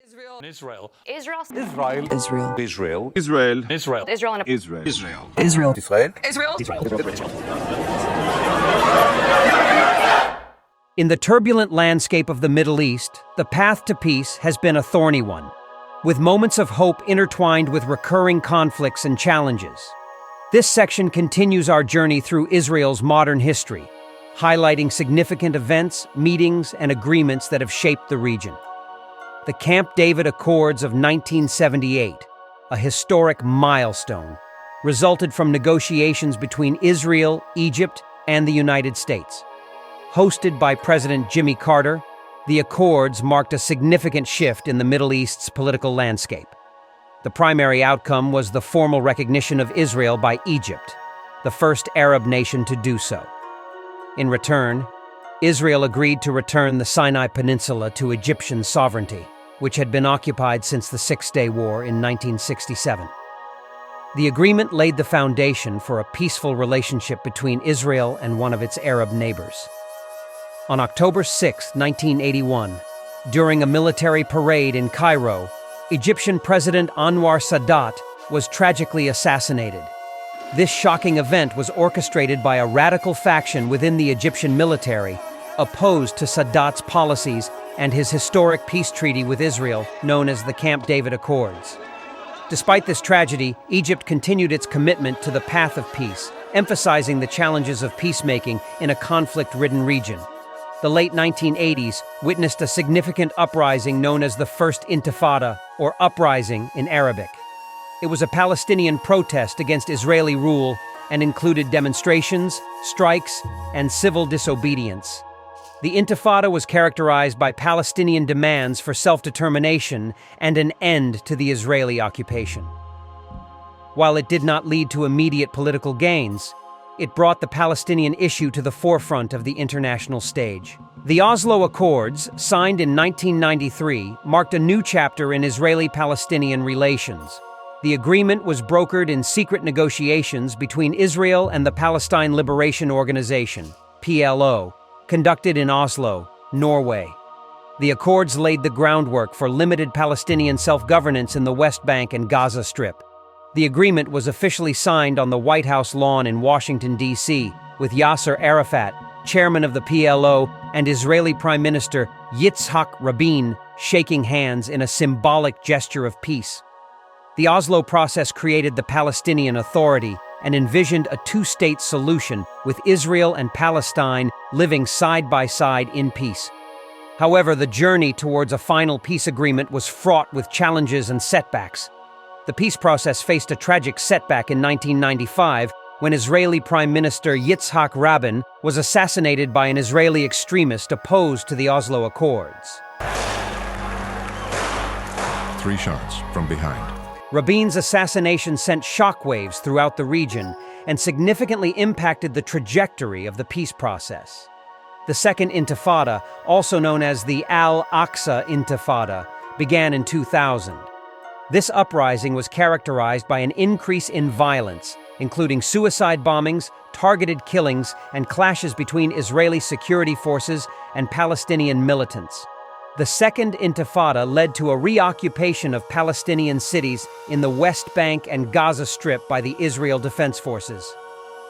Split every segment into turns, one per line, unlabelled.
Israel.
Israel.
Israel.
Israel.
Israel.
Israel.
Israel.
Israel.
Israel and
Israel.
Israel.
Israel.
Israel.
Israel.
In the turbulent landscape of the Middle East, the path to peace has been a thorny one, with moments of hope intertwined with recurring conflicts and challenges. This section continues our journey through Israel's modern history, highlighting significant events, meetings, and agreements that have shaped the region. The Camp David Accords of 1978, a historic milestone, resulted from negotiations between Israel, Egypt, and the United States. Hosted by President Jimmy Carter, the Accords marked a significant shift in the Middle East's political landscape. The primary outcome was the formal recognition of Israel by Egypt, the first Arab nation to do so. In return, Israel agreed to return the Sinai Peninsula to Egyptian sovereignty, which had been occupied since the Six-Day War in 1967. The agreement laid the foundation for a peaceful relationship between Israel and one of its Arab neighbors. On October 6, 1981, during a military parade in Cairo, Egyptian President Anwar Sadat was tragically assassinated. This shocking event was orchestrated by a radical faction within the Egyptian military, opposed to Sadat's policies and his historic peace treaty with Israel, known as the Camp David Accords. Despite this tragedy, Egypt continued its commitment to the path of peace, emphasizing the challenges of peacemaking in a conflict-ridden region. The late 1980s witnessed a significant uprising known as the First Intifada, or Uprising in Arabic. It was a Palestinian protest against Israeli rule and included demonstrations, strikes, and civil disobedience. The Intifada was characterized by Palestinian demands for self-determination and an end to the Israeli occupation. While it did not lead to immediate political gains, it brought the Palestinian issue to the forefront of the international stage. The Oslo Accords, signed in 1993, marked a new chapter in Israeli-Palestinian relations. The agreement was brokered in secret negotiations between Israel and the Palestine Liberation Organization, PLO, conducted in Oslo, Norway. The Accords laid the groundwork for limited Palestinian self-governance in the West Bank and Gaza Strip. The agreement was officially signed on the White House lawn in Washington, D.C., with Yasser Arafat, chairman of the PLO, and Israeli Prime Minister Yitzhak Rabin shaking hands in a symbolic gesture of peace. The Oslo process created the Palestinian Authority and envisioned a two-state solution with Israel and Palestine living side by side in peace. However, the journey towards a final peace agreement was fraught with challenges and setbacks. The peace process faced a tragic setback in 1995 when Israeli Prime Minister Yitzhak Rabin was assassinated by an Israeli extremist opposed to the Oslo Accords.
3 shots from behind.
Rabin's assassination sent shockwaves throughout the region and significantly impacted the trajectory of the peace process. The Second Intifada, also known as the Al-Aqsa Intifada, began in 2000. This uprising was characterized by an increase in violence, including suicide bombings, targeted killings, and clashes between Israeli security forces and Palestinian militants. The Second Intifada led to a reoccupation of Palestinian cities in the West Bank and Gaza Strip by the Israel Defense Forces.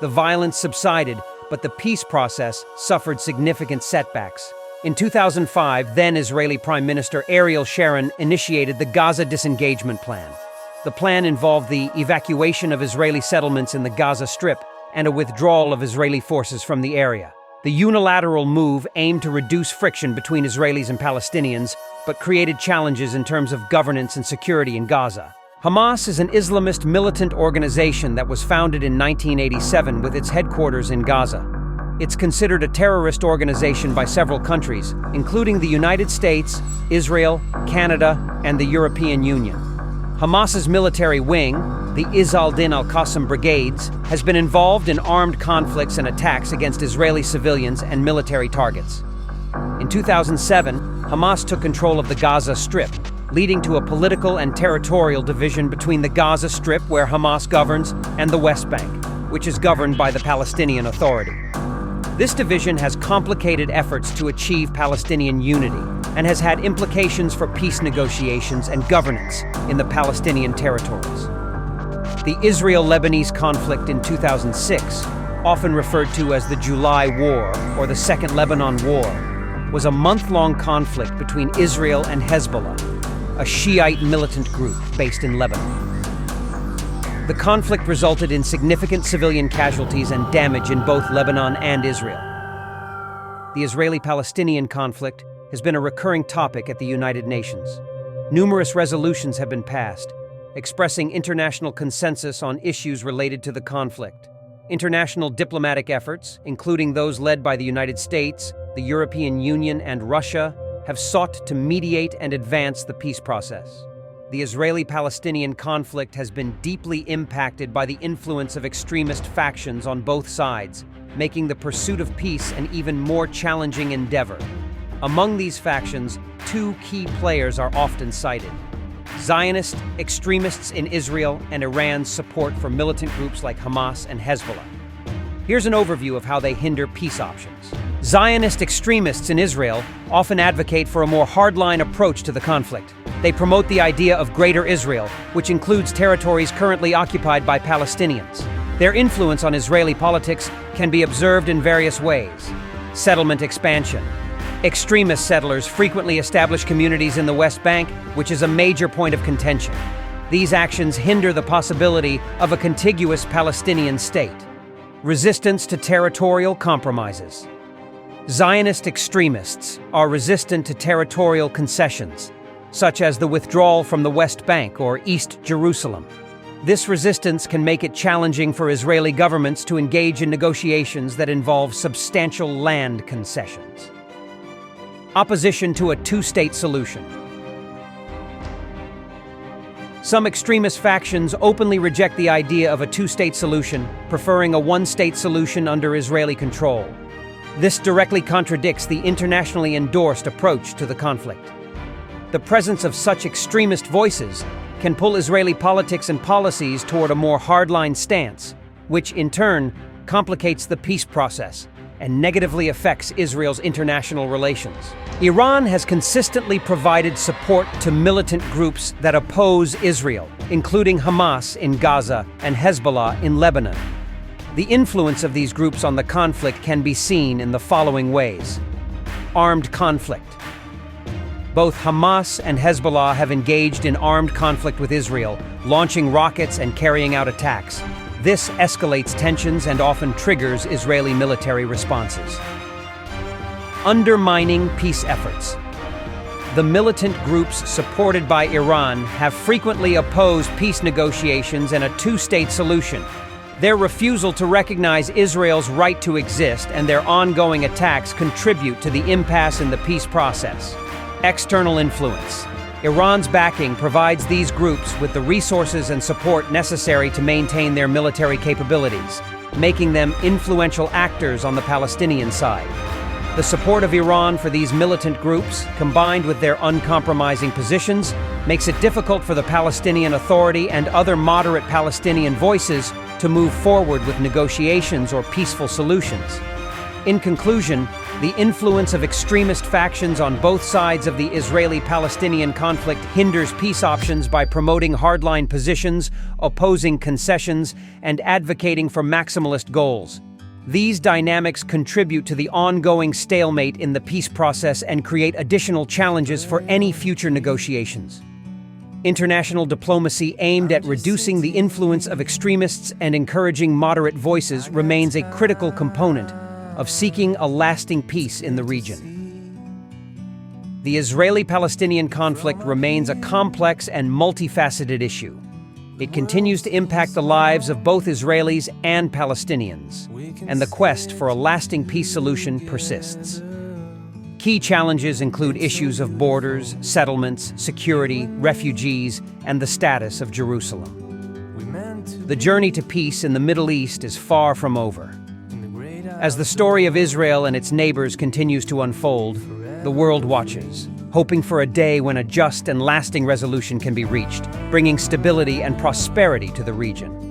The violence subsided, but the peace process suffered significant setbacks. In 2005, then Israeli Prime Minister Ariel Sharon initiated the Gaza Disengagement Plan. The plan involved the evacuation of Israeli settlements in the Gaza Strip and a withdrawal of Israeli forces from the area. The unilateral move aimed to reduce friction between Israelis and Palestinians, but created challenges in terms of governance and security in Gaza. Hamas is an Islamist militant organization that was founded in 1987 with its headquarters in Gaza. It's considered a terrorist organization by several countries, including the United States, Israel, Canada, and the European Union. Hamas's military wing, the Izz al-Din al-Qassam Brigades, has been involved in armed conflicts and attacks against Israeli civilians and military targets. In 2007, Hamas took control of the Gaza Strip, leading to a political and territorial division between the Gaza Strip, where Hamas governs, and the West Bank, which is governed by the Palestinian Authority. This division has complicated efforts to achieve Palestinian unity and has had implications for peace negotiations and governance in the Palestinian territories. The Israel-Lebanese conflict in 2006, often referred to as the July War or the Second Lebanon War, was a month-long conflict between Israel and Hezbollah, a Shiite militant group based in Lebanon. The conflict resulted in significant civilian casualties and damage in both Lebanon and Israel. The Israeli-Palestinian conflict has been a recurring topic at the United Nations. Numerous resolutions have been passed, expressing international consensus on issues related to the conflict. International diplomatic efforts, including those led by the United States, the European Union, and Russia, have sought to mediate and advance the peace process. The Israeli-Palestinian conflict has been deeply impacted by the influence of extremist factions on both sides, making the pursuit of peace an even more challenging endeavor. Among these factions, two key players are often cited: Zionist extremists in Israel and Iran's support for militant groups like Hamas and Hezbollah. Here's an overview of how they hinder peace options. Zionist extremists in Israel often advocate for a more hardline approach to the conflict. They promote the idea of Greater Israel, which includes territories currently occupied by Palestinians. Their influence on Israeli politics can be observed in various ways. Settlement expansion. Extremist settlers frequently establish communities in the West Bank, which is a major point of contention. These actions hinder the possibility of a contiguous Palestinian state. Resistance to territorial compromises. Zionist extremists are resistant to territorial concessions, such as the withdrawal from the West Bank or East Jerusalem. This resistance can make it challenging for Israeli governments to engage in negotiations that involve substantial land concessions. Opposition to a two-state solution. Some extremist factions openly reject the idea of a two-state solution, preferring a one-state solution under Israeli control. This directly contradicts the internationally endorsed approach to the conflict. The presence of such extremist voices can pull Israeli politics and policies toward a more hardline stance, which in turn complicates the peace process and negatively affects Israel's international relations. Iran has consistently provided support to militant groups that oppose Israel, including Hamas in Gaza and Hezbollah in Lebanon. The influence of these groups on the conflict can be seen in the following ways. Armed conflict. Both Hamas and Hezbollah have engaged in armed conflict with Israel, launching rockets and carrying out attacks. This escalates tensions and often triggers Israeli military responses. Undermining peace efforts. The militant groups supported by Iran have frequently opposed peace negotiations and a two-state solution. Their refusal to recognize Israel's right to exist and their ongoing attacks contribute to the impasse in the peace process. External influence. Iran's backing provides these groups with the resources and support necessary to maintain their military capabilities, making them influential actors on the Palestinian side. The support of Iran for these militant groups, combined with their uncompromising positions, makes it difficult for the Palestinian Authority and other moderate Palestinian voices to move forward with negotiations or peaceful solutions. In conclusion, the influence of extremist factions on both sides of the Israeli-Palestinian conflict hinders peace options by promoting hardline positions, opposing concessions, and advocating for maximalist goals. These dynamics contribute to the ongoing stalemate in the peace process and create additional challenges for any future negotiations. International diplomacy aimed at reducing the influence of extremists and encouraging moderate voices remains a critical component of seeking a lasting peace in the region. The Israeli-Palestinian conflict remains a complex and multifaceted issue. It continues to impact the lives of both Israelis and Palestinians, and the quest for a lasting peace solution persists. Key challenges include issues of borders, settlements, security, refugees, and the status of Jerusalem. The journey to peace in the Middle East is far from over. As the story of Israel and its neighbors continues to unfold, the world watches, hoping for a day when a just and lasting resolution can be reached, bringing stability and prosperity to the region.